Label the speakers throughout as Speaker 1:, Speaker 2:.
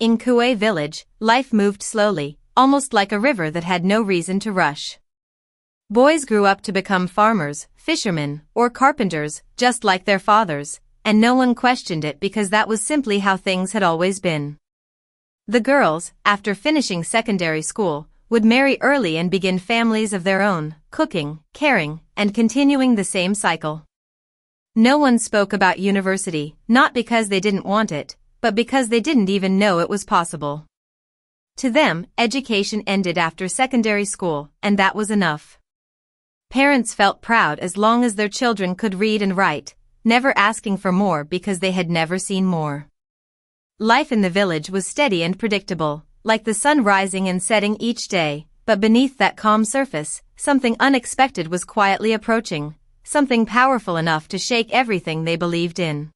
Speaker 1: In Kuei village, life moved slowly, almost like a river that had no reason to rush. Boys grew up to become farmers, fishermen, or carpenters, just like their fathers, and no one questioned it because that was simply how things had always been. The girls, after finishing secondary school, would marry early and begin families of their own, cooking, caring, and continuing the same cycle. No one spoke about university, not because they didn't want it, but because they didn't even know it was possible. To them, education ended after secondary school, and that was enough. Parents felt proud as long as their children could read and write, never asking for more because they had never seen more. Life in the village was steady and predictable, like the sun rising and setting each day, but beneath that calm surface, something unexpected was quietly approaching, something powerful enough to shake everything they believed in.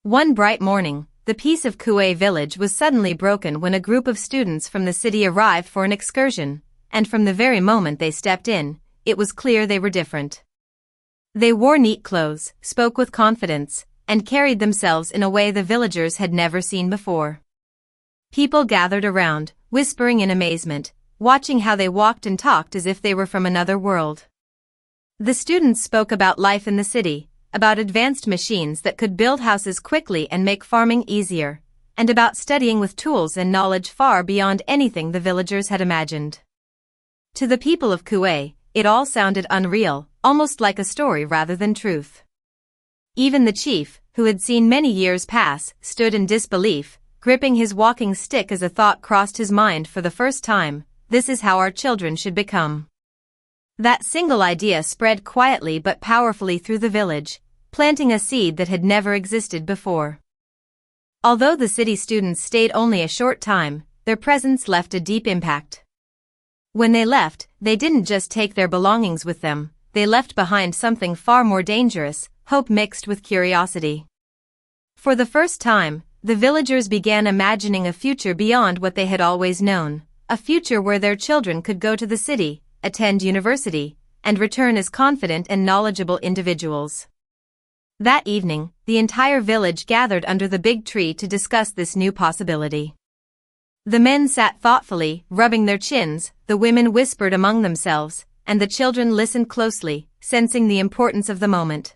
Speaker 1: One bright morning, the peace of Kuei village was suddenly broken when a group of students from the city arrived for an excursion, and from the very moment they stepped in, it was clear they were different. They wore neat clothes, spoke with confidence, and carried themselves in a way the villagers had never seen before. People gathered around, whispering in amazement, watching how they walked and talked as if they were from another world. The students spoke about life in the city, about advanced machines that could build houses quickly and make farming easier, and about studying with tools and knowledge far beyond anything the villagers had imagined. To the people of Kuei, it all sounded unreal, almost like a story rather than truth. Even the chief, who had seen many years pass, stood in disbelief, gripping his walking stick as a thought crossed his mind for the first time: this is how our children should become. That single idea spread quietly but powerfully through the village, planting a seed that had never existed before. Although the city students stayed only a short time, their presence left a deep impact. When they left, they didn't just take their belongings with them, they left behind something far more dangerous: hope mixed with curiosity. For the first time, the villagers began imagining a future beyond what they had always known, a future where their children could go to the city, attend university, and return as confident and knowledgeable individuals. That evening, the entire village gathered under the big tree to discuss this new possibility. The men sat thoughtfully, rubbing their chins, the women whispered among themselves, and the children listened closely, sensing the importance of the moment.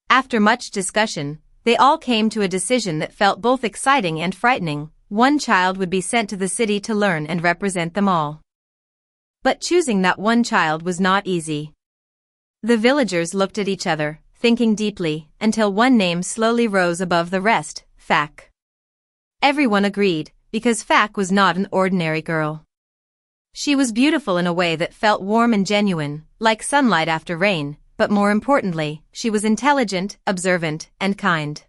Speaker 1: After much discussion, they all came to a decision that felt both exciting and frightening: one child would be sent to the city to learn and represent them all. But choosing that one child was not easy. The villagers looked at each other, thinking deeply, until one name slowly rose above the rest: Fak. Everyone agreed, because Fak was not an ordinary girl. She was beautiful in a way that felt warm and genuine, like sunlight after rain, but more importantly, she was intelligent, observant, and kind.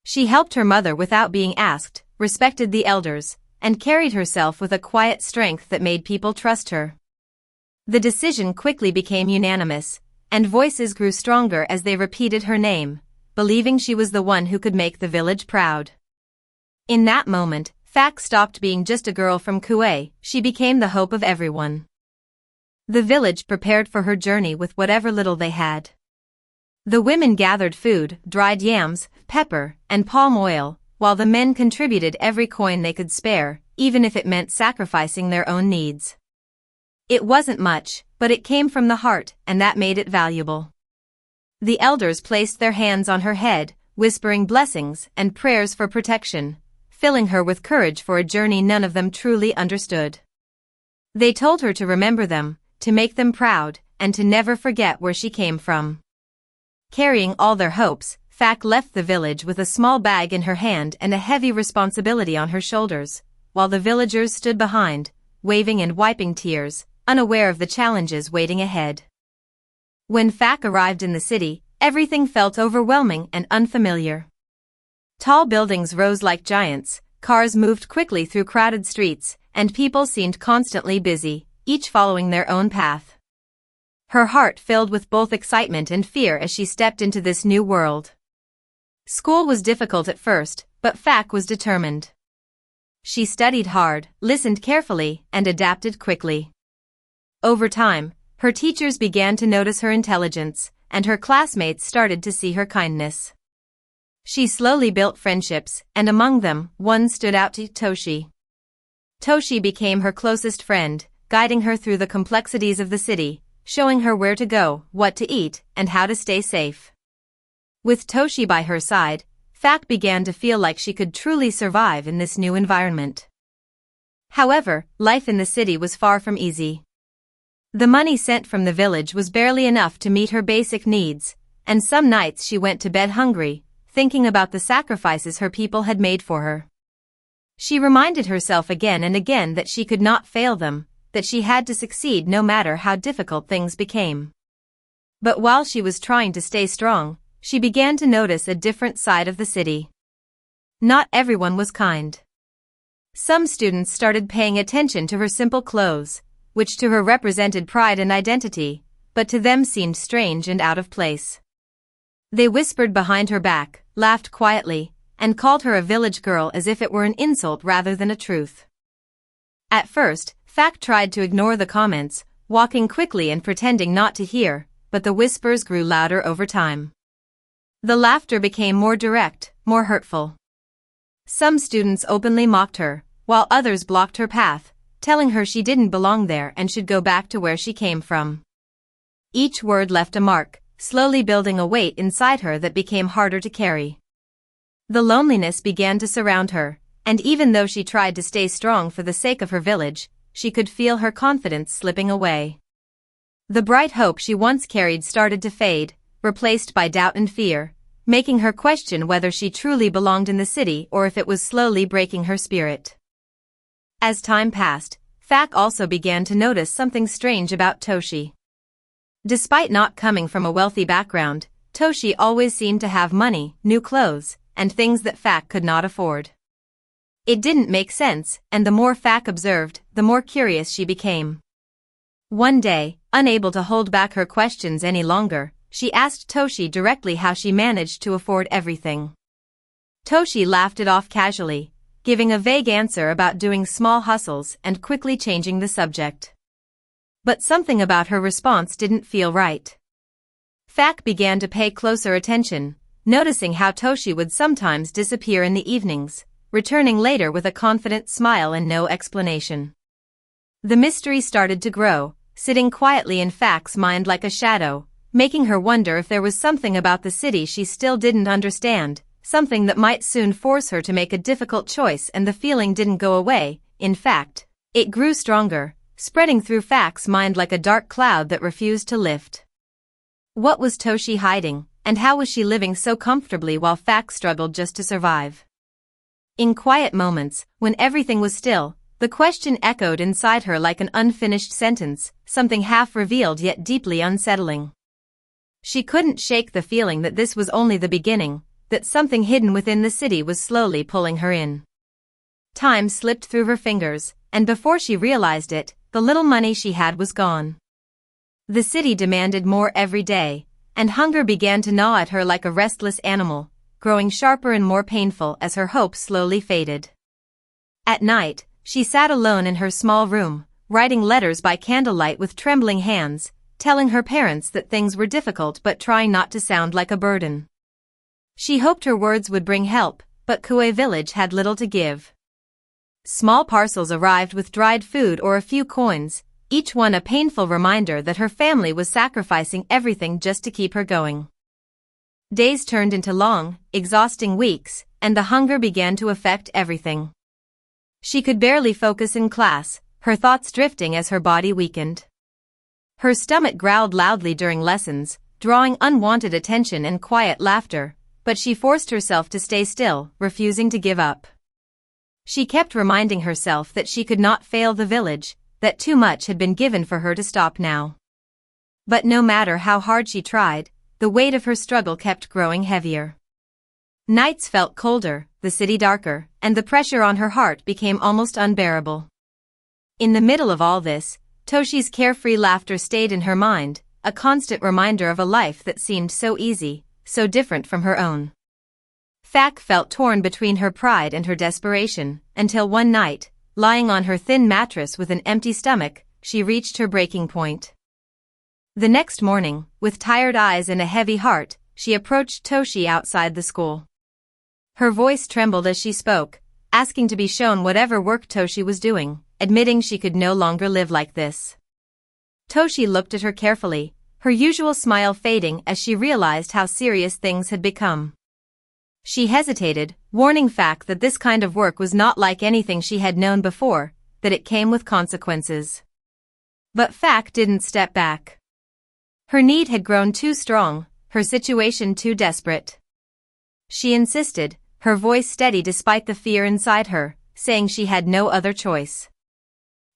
Speaker 1: She helped her mother without being asked, respected the elders, and carried herself with a quiet strength that made people trust her. The decision quickly became unanimous, and voices grew stronger as they repeated her name, believing she was the one who could make the village proud. In that moment, Fak stopped being just a girl from Kuei, she became the hope of everyone. The village prepared for her journey with whatever little they had. The women gathered food, dried yams, pepper, and palm oil, while the men contributed every coin they could spare, even if it meant sacrificing their own needs. It wasn't much, but it came from the heart, and that made it valuable. The elders placed their hands on her head, whispering blessings and prayers for protection, filling her with courage for a journey none of them truly understood. They told her to remember them, to make them proud, and to never forget where she came from. Carrying all their hopes, Fak left the village with a small bag in her hand and a heavy responsibility on her shoulders, while the villagers stood behind, waving and wiping tears, unaware of the challenges waiting ahead. When Fak arrived in the city, everything felt overwhelming and unfamiliar. Tall buildings rose like giants, cars moved quickly through crowded streets, and people seemed constantly busy, each following their own path. Her heart filled with both excitement and fear as she stepped into this new world. School was difficult at first, but Fak was determined. She studied hard, listened carefully, and adapted quickly. Over time, her teachers began to notice her intelligence, and her classmates started to see her kindness. She slowly built friendships, and among them, one stood out to Toshi. Toshi became her closest friend, guiding her through the complexities of the city, showing her where to go, what to eat, and how to stay safe. With Toshi by her side, Fack began to feel like she could truly survive in this new environment. However, life in the city was far from easy. The money sent from the village was barely enough to meet her basic needs, and some nights she went to bed hungry, thinking about the sacrifices her people had made for her. She reminded herself again and again that she could not fail them, that she had to succeed no matter how difficult things became. But while she was trying to stay strong, she began to notice a different side of the city. Not everyone was kind. Some students started paying attention to her simple clothes, which to her represented pride and identity, but to them seemed strange and out of place. They whispered behind her back, laughed quietly, and called her a village girl as if it were an insult rather than a truth. At first, Fack tried to ignore the comments, walking quickly and pretending not to hear, but the whispers grew louder over time. The laughter became more direct, more hurtful. Some students openly mocked her, while others blocked her path, telling her she didn't belong there and should go back to where she came from. Each word left a mark, slowly building a weight inside her that became harder to carry. The loneliness began to surround her, and even though she tried to stay strong for the sake of her village, she could feel her confidence slipping away. The bright hope she once carried started to fade, replaced by doubt and fear, making her question whether she truly belonged in the city or if it was slowly breaking her spirit. As time passed, Fack also began to notice something strange about Toshi. Despite not coming from a wealthy background, Toshi always seemed to have money, new clothes, and things that Fack could not afford. It didn't make sense, and the more Fack observed, the more curious she became. One day, unable to hold back her questions any longer, she asked Toshi directly how she managed to afford everything. Toshi laughed it off casually, giving a vague answer about doing small hustles and quickly changing the subject. But something about her response didn't feel right. Fack began to pay closer attention, noticing how Toshi would sometimes disappear in the evenings, returning later with a confident smile and no explanation. The mystery started to grow, sitting quietly in Fack's mind like a shadow, making her wonder if there was something about the city she still didn't understand, something that might soon force her to make a difficult choice. And the feeling didn't go away. In fact, it grew stronger, spreading through Fack's mind like a dark cloud that refused to lift. What was Toshi hiding, and how was she living so comfortably while Fack struggled just to survive? In quiet moments, when everything was still, the question echoed inside her like an unfinished sentence, something half-revealed yet deeply unsettling. She couldn't shake the feeling that this was only the beginning, that something hidden within the city was slowly pulling her in. Time slipped through her fingers, and before she realized it, the little money she had was gone. The city demanded more every day, and hunger began to gnaw at her like a restless animal, growing sharper and more painful as her hopes slowly faded. At night, she sat alone in her small room, writing letters by candlelight with trembling hands, telling her parents that things were difficult but trying not to sound like a burden. She hoped her words would bring help, but Kue village had little to give. Small parcels arrived with dried food or a few coins, each one a painful reminder that her family was sacrificing everything just to keep her going. Days turned into long, exhausting weeks, and the hunger began to affect everything. She could barely focus in class, her thoughts drifting as her body weakened. Her stomach growled loudly during lessons, drawing unwanted attention and quiet laughter, but she forced herself to stay still, refusing to give up. She kept reminding herself that she could not fail the village, that too much had been given for her to stop now. But no matter how hard she tried, the weight of her struggle kept growing heavier. Nights felt colder, the city darker, and the pressure on her heart became almost unbearable. In the middle of all this, Toshi's carefree laughter stayed in her mind, a constant reminder of a life that seemed so easy, so different from her own. Fack felt torn between her pride and her desperation, until one night, lying on her thin mattress with an empty stomach, she reached her breaking point. The next morning, with tired eyes and a heavy heart, she approached Toshi outside the school. Her voice trembled as she spoke, asking to be shown whatever work Toshi was doing, admitting she could no longer live like this. Toshi looked at her carefully, her usual smile fading as she realized how serious things had become. She hesitated, warning Fack that this kind of work was not like anything she had known before, that it came with consequences. But Fack didn't step back. Her need had grown too strong, her situation too desperate. She insisted, her voice steady despite the fear inside her, saying she had no other choice.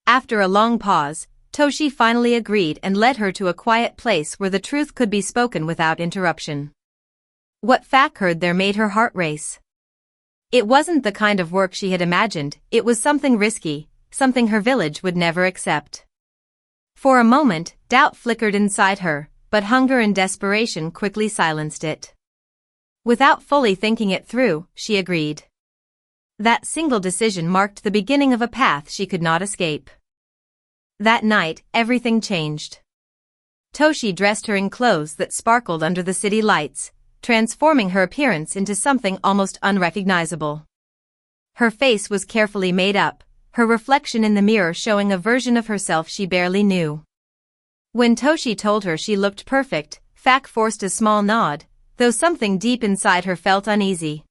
Speaker 1: After a long pause, Toshi finally agreed and led her to a quiet place where the truth could be spoken without interruption. What Fack heard there made her heart race. It wasn't the kind of work she had imagined, it was something risky, something her village would never accept. For a moment, doubt flickered inside her, but hunger and desperation quickly silenced it. Without fully thinking it through, she agreed. That single decision marked the beginning of a path she could not escape. That night, everything changed. Toshi dressed her in clothes that sparkled under the city lights, transforming her appearance into something almost unrecognizable. Her face was carefully made up, her reflection in the mirror showing a version of herself she barely knew. When Toshi told her she looked perfect, Fack forced a small nod, though something deep inside her felt uneasy.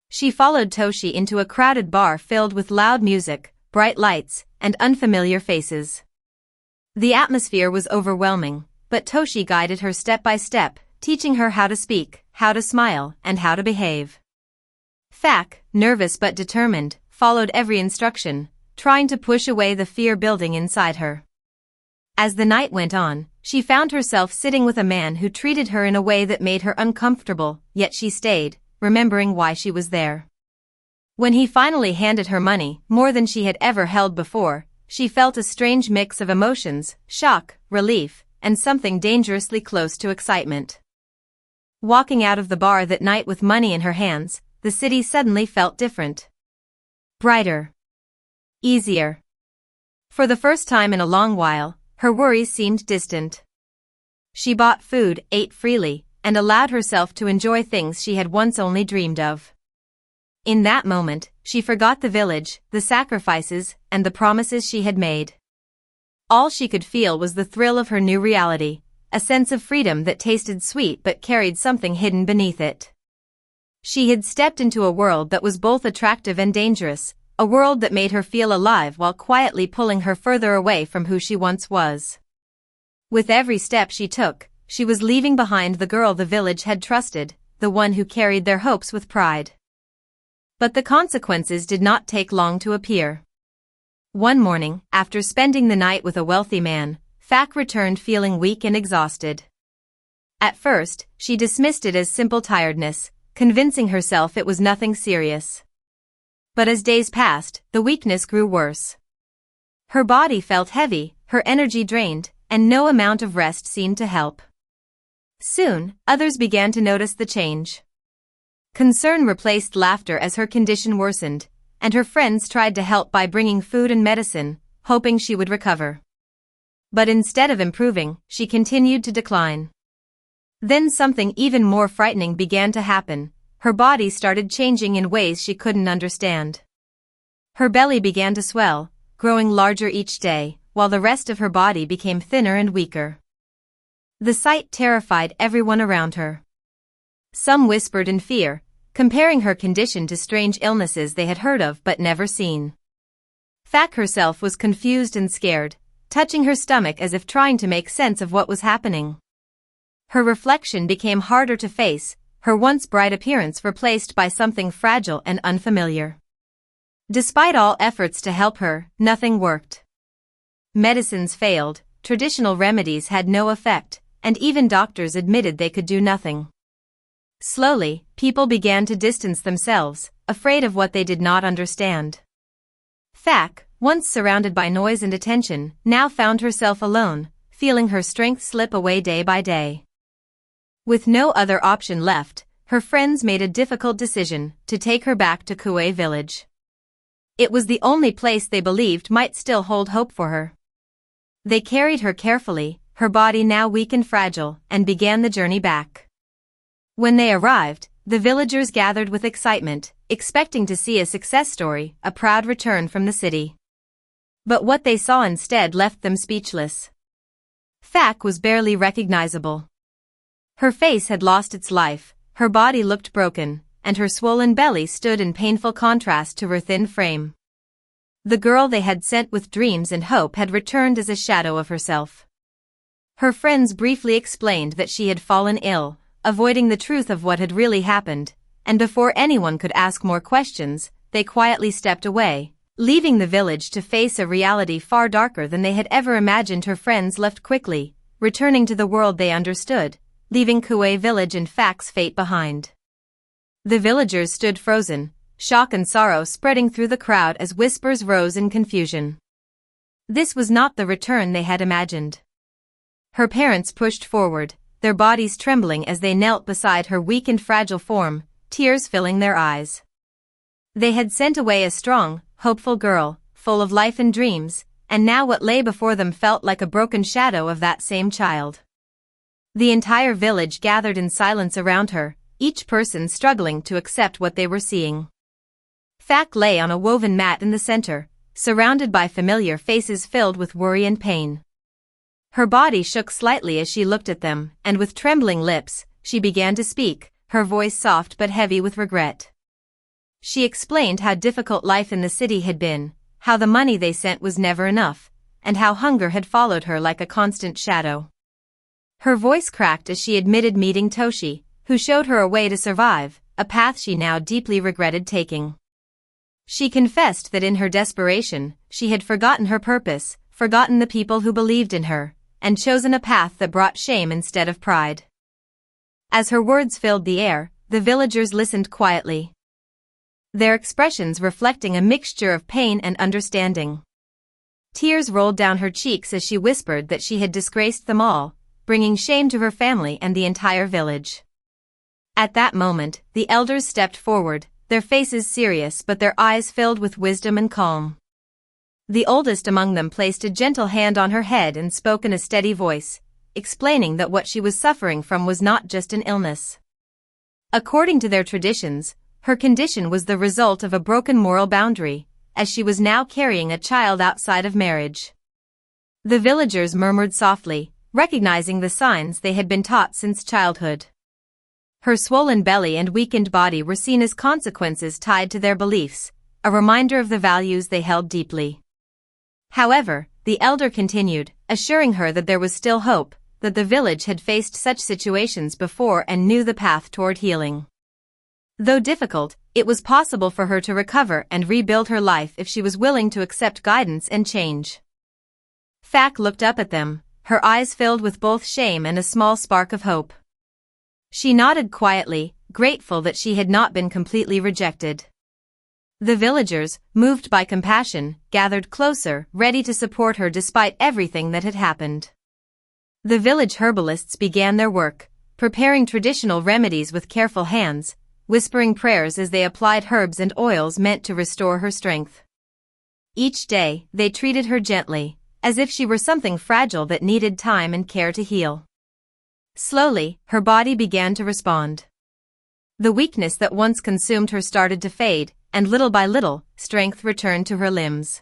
Speaker 1: She followed Toshi into a crowded bar filled with loud music, bright lights, and unfamiliar faces. The atmosphere was overwhelming, but Toshi guided her step by step, teaching her how to speak, how to smile, and how to behave. Fack, nervous but determined, followed every instruction, trying to push away the fear building inside her. As the night went on, she found herself sitting with a man who treated her in a way that made her uncomfortable, yet she stayed, remembering why she was there. When he finally handed her money, more than she had ever held before, she felt a strange mix of emotions, shock, relief, and something dangerously close to excitement. Walking out of the bar that night with money in her hands, the city suddenly felt different. Brighter. Easier. For the first time in a long while, her worries seemed distant. She bought food, ate freely, and allowed herself to enjoy things she had once only dreamed of. In that moment, she forgot the village, the sacrifices, and the promises she had made. All she could feel was the thrill of her new reality, a sense of freedom that tasted sweet but carried something hidden beneath it. She had stepped into a world that was both attractive and dangerous, a world that made her feel alive while quietly pulling her further away from who she once was. With every step she took, she was leaving behind the girl the village had trusted, the one who carried their hopes with pride. But the consequences did not take long to appear. One morning, after spending the night with a wealthy man, Fack returned feeling weak and exhausted. At first, she dismissed it as simple tiredness, convincing herself it was nothing serious. But as days passed, the weakness grew worse. Her body felt heavy, her energy drained, and no amount of rest seemed to help. Soon, others began to notice the change. Concern replaced laughter as her condition worsened, and her friends tried to help by bringing food and medicine, hoping she would recover. But instead of improving, she continued to decline. Then something even more frightening began to happen. Her body started changing in ways she couldn't understand. Her belly began to swell, growing larger each day, while the rest of her body became thinner and weaker. The sight terrified everyone around her. Some whispered in fear, comparing her condition to strange illnesses they had heard of but never seen. Fack herself was confused and scared, touching her stomach as if trying to make sense of what was happening. Her reflection became harder to face, her once bright appearance replaced by something fragile and unfamiliar. Despite all efforts to help her, nothing worked. Medicines failed, traditional remedies had no effect, and even doctors admitted they could do nothing. Slowly, people began to distance themselves, afraid of what they did not understand. Fack, once surrounded by noise and attention, now found herself alone, feeling her strength slip away day by day. With no other option left, her friends made a difficult decision to take her back to Kue village. It was the only place they believed might still hold hope for her. They carried her carefully, her body now weak and fragile, and began the journey back. When they arrived, the villagers gathered with excitement, expecting to see a success story, a proud return from the city. But what they saw instead left them speechless. Fak was barely recognizable. Her face had lost its life, her body looked broken, and her swollen belly stood in painful contrast to her thin frame. The girl they had sent with dreams and hope had returned as a shadow of herself. Her friends briefly explained that she had fallen ill, avoiding the truth of what had really happened, and before anyone could ask more questions, they quietly stepped away, leaving the village to face a reality far darker than they had ever imagined. Her friends left quickly, returning to the world they understood, leaving Kuei village and Fak's fate behind. The villagers stood frozen, shock and sorrow spreading through the crowd as whispers rose in confusion. This was not the return they had imagined. Her parents pushed forward, their bodies trembling as they knelt beside her weak and fragile form, tears filling their eyes. They had sent away a strong, hopeful girl, full of life and dreams, and now what lay before them felt like a broken shadow of that same child. The entire village gathered in silence around her, each person struggling to accept what they were seeing. Fak lay on a woven mat in the center, surrounded by familiar faces filled with worry and pain. Her body shook slightly as she looked at them, and with trembling lips, she began to speak, her voice soft but heavy with regret. She explained how difficult life in the city had been, how the money they sent was never enough, and how hunger had followed her like a constant shadow. Her voice cracked as she admitted meeting Toshi, who showed her a way to survive, a path she now deeply regretted taking. She confessed that in her desperation, she had forgotten her purpose, forgotten the people who believed in her, and chosen a path that brought shame instead of pride. As her words filled the air, the villagers listened quietly, their expressions reflecting a mixture of pain and understanding. Tears rolled down her cheeks as she whispered that she had disgraced them all, bringing shame to her family and the entire village. At that moment, the elders stepped forward, their faces serious but their eyes filled with wisdom and calm. The oldest among them placed a gentle hand on her head and spoke in a steady voice, explaining that what she was suffering from was not just an illness. According to their traditions, her condition was the result of a broken moral boundary, as she was now carrying a child outside of marriage. The villagers murmured softly, recognizing the signs they had been taught since childhood. Her swollen belly and weakened body were seen as consequences tied to their beliefs, a reminder of the values they held deeply. However, the elder continued, assuring her that there was still hope, that the village had faced such situations before and knew the path toward healing. Though difficult, it was possible for her to recover and rebuild her life if she was willing to accept guidance and change. Fak looked up at them, her eyes filled with both shame and a small spark of hope. She nodded quietly, grateful that she had not been completely rejected. The villagers, moved by compassion, gathered closer, ready to support her despite everything that had happened. The village herbalists began their work, preparing traditional remedies with careful hands, whispering prayers as they applied herbs and oils meant to restore her strength. Each day, they treated her gently, as if she were something fragile that needed time and care to heal. Slowly, her body began to respond. The weakness that once consumed her started to fade, and little by little, strength returned to her limbs.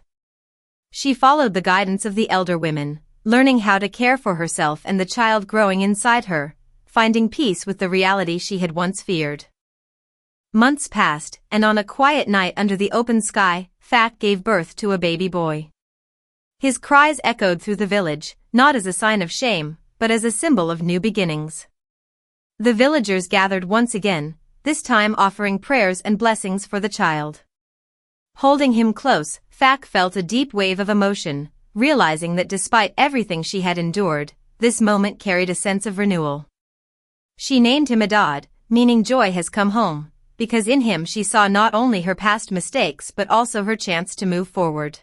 Speaker 1: She followed the guidance of the elder women, learning how to care for herself and the child growing inside her, finding peace with the reality she had once feared. Months passed, and on a quiet night under the open sky, Fak gave birth to a baby boy. His cries echoed through the village, not as a sign of shame, but as a symbol of new beginnings. The villagers gathered once again, this time offering prayers and blessings for the child. Holding him close, Fak felt a deep wave of emotion, realizing that despite everything she had endured, this moment carried a sense of renewal. She named him Adad, meaning joy has come home, because in him she saw not only her past mistakes but also her chance to move forward.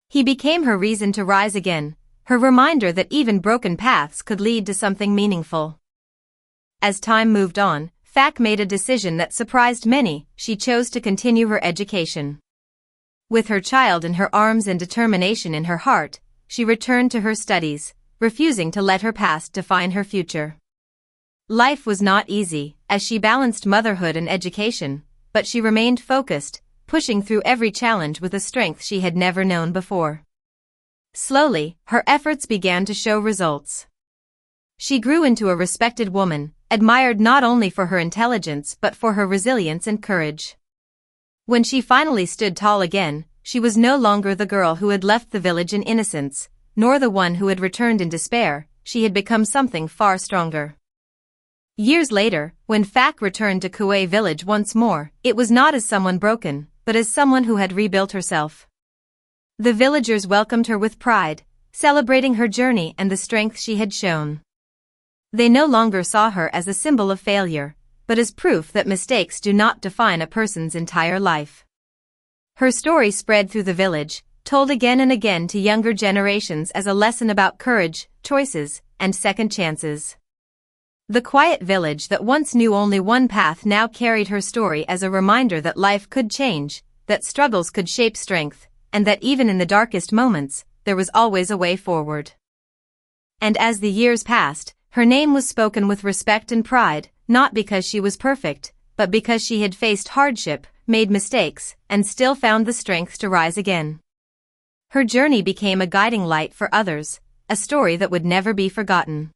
Speaker 1: He became her reason to rise again, her reminder that even broken paths could lead to something meaningful. As time moved on, Fak made a decision that surprised many. She chose to continue her education. With her child in her arms and determination in her heart, she returned to her studies, refusing to let her past define her future. Life was not easy, as she balanced motherhood and education, but she remained focused, pushing through every challenge with a strength she had never known before. Slowly, her efforts began to show results. She grew into a respected woman, admired not only for her intelligence but for her resilience and courage. When she finally stood tall again, she was no longer the girl who had left the village in innocence, nor the one who had returned in despair. She had become something far stronger. Years later, when Fak returned to Kuei village once more, it was not as someone broken, but as someone who had rebuilt herself. The villagers welcomed her with pride, celebrating her journey and the strength she had shown. They no longer saw her as a symbol of failure, but as proof that mistakes do not define a person's entire life. Her story spread through the village, told again and again to younger generations as a lesson about courage, choices, and second chances. The quiet village that once knew only one path now carried her story as a reminder that life could change, that struggles could shape strength, and that even in the darkest moments, there was always a way forward. And as the years passed, her name was spoken with respect and pride, not because she was perfect, but because she had faced hardship, made mistakes, and still found the strength to rise again. Her journey became a guiding light for others, a story that would never be forgotten.